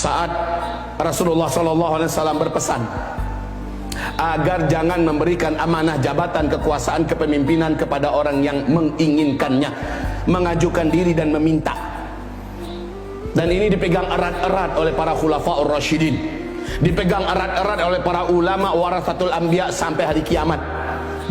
saat Rasulullah SAW berpesan agar jangan memberikan amanah jabatan kekuasaan kepemimpinan kepada orang yang menginginkannya, mengajukan diri dan meminta. Dan ini dipegang erat-erat oleh para khulafaur rasyidin, dipegang erat-erat oleh para ulama warasatul anbiya sampai hari kiamat.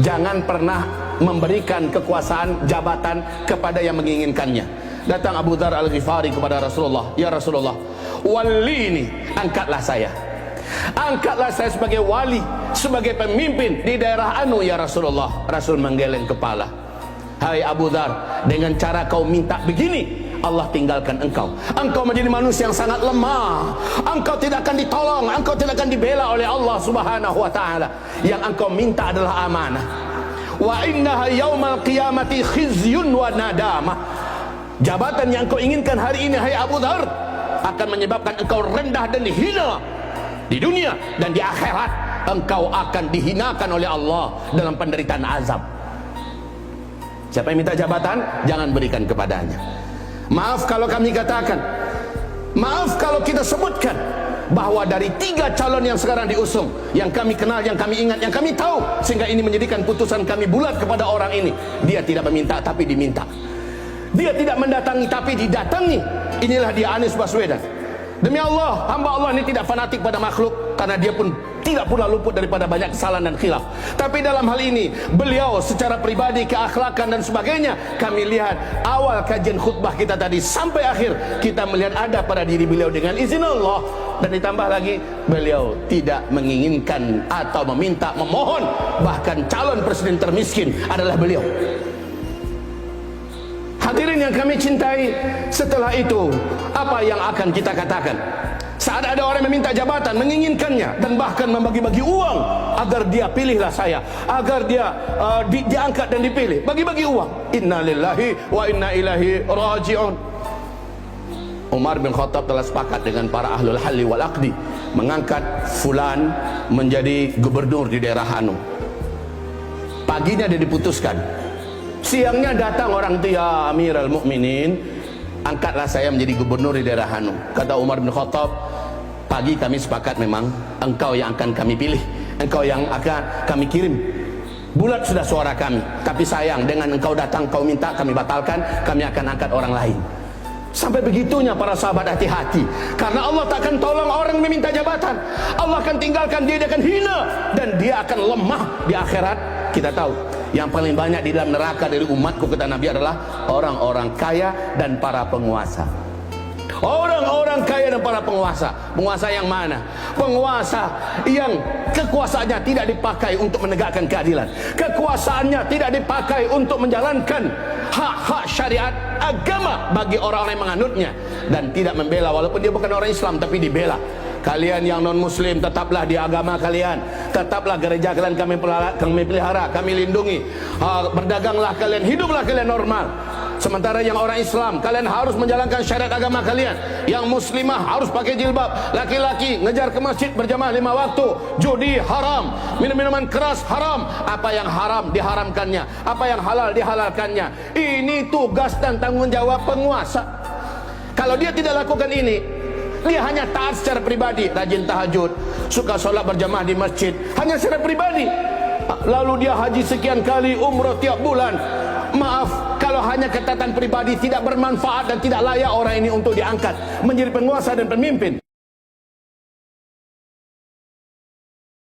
Jangan pernah memberikan kekuasaan jabatan kepada yang menginginkannya. Datang Abu Dzar Al-Ghifari kepada Rasulullah, "Ya Rasulullah, wali ini, angkatlah saya. Angkatlah saya sebagai wali, sebagai pemimpin di daerah anu ya Rasulullah." Rasul menggeleng kepala. "Hai Abu Dzar, dengan cara kau minta begini, Allah tinggalkan engkau. Engkau menjadi manusia yang sangat lemah. Engkau tidak akan ditolong, engkau tidak akan dibela oleh Allah Subhanahu wa taala. Yang engkau minta adalah amanah. Wa innaha yaumal qiyamati khizyun wa nadamah." Jabatan yang engkau inginkan hari ini, hai Abu Dzar, akan menyebabkan engkau rendah dan dihina di dunia, dan di akhirat engkau akan dihinakan oleh Allah dalam penderitaan azab. Siapa yang minta jabatan, jangan berikan kepadanya. Maaf kalau kami katakan, maaf kalau kita sebutkan bahwa dari 3 calon yang sekarang diusung, yang kami kenal, yang kami ingat, yang kami tahu, sehingga ini menjadikan putusan kami bulat kepada orang ini, dia tidak meminta tapi diminta. Dia tidak mendatangi tapi didatangi. Inilah dia Anies Baswedan. Demi Allah, hamba Allah ini tidak fanatik pada makhluk, karena dia pun tidak pula luput daripada banyak kesalahan dan khilaf. Tapi dalam hal ini, beliau secara pribadi, keakhlakan dan sebagainya, kami lihat awal kajian khutbah kita tadi sampai akhir, kita melihat ada pada diri beliau dengan izin Allah. Dan ditambah lagi, beliau tidak menginginkan atau meminta, memohon, bahkan calon presiden termiskin adalah beliau. Hadirin yang kami cintai, setelah itu apa yang akan kita katakan? Saat ada orang yang meminta jabatan, menginginkannya, dan bahkan membagi-bagi uang agar dia pilihlah saya, agar dia diangkat dan dipilih, bagi-bagi uang. Inna lillahi wa inna ilaihi raji'un. Umar bin Khattab telah sepakat dengan para ahlul halli wal aqdi mengangkat fulan menjadi gubernur di daerah anu. Paginya dia diputuskan. Siangnya datang orang itu, "Ya Amirul Mukminin, angkatlah saya menjadi gubernur di daerah Hanu." Kata Umar bin Khattab, "Pagi kami sepakat memang engkau yang akan kami pilih, engkau yang akan kami kirim. Bulat sudah suara kami, tapi sayang dengan engkau datang, kau minta, kami batalkan, kami akan angkat orang lain." Sampai begitunya para sahabat, hati-hati, karena Allah tak akan tolong orang meminta jabatan. Allah akan tinggalkan dia akan hina, dan dia akan lemah di akhirat. Kita tahu yang paling banyak di dalam neraka dari umatku, kata Nabi, adalah orang-orang kaya dan para penguasa. Orang-orang kaya dan para penguasa. Penguasa yang mana? Penguasa yang kekuasaannya tidak dipakai untuk menegakkan keadilan, kekuasaannya tidak dipakai untuk menjalankan hak-hak syariat agama bagi orang-orang yang menganutnya, dan tidak membela, walaupun dia bukan orang Islam tapi dibela. Kalian yang non muslim, tetaplah di agama kalian, tetaplah gereja kalian kami pelihara, kami lindungi. Berdaganglah kalian, hiduplah kalian normal. Sementara yang orang Islam, kalian harus menjalankan syariat agama kalian. Yang muslimah harus pakai jilbab, laki-laki ngejar ke masjid berjamaah 5 waktu. Judi haram, minum-minuman keras haram. Apa yang haram diharamkannya, apa yang halal dihalalkannya. Ini tugas dan tanggung jawab penguasa. Kalau dia tidak lakukan ini, dia hanya taat secara pribadi, rajin tahajud, suka sholat berjamaah di masjid, hanya secara pribadi. Lalu dia haji sekian kali, umrah tiap bulan. Maaf, kalau hanya ketaatan pribadi tidak bermanfaat dan tidak layak orang ini untuk diangkat menjadi penguasa dan pemimpin.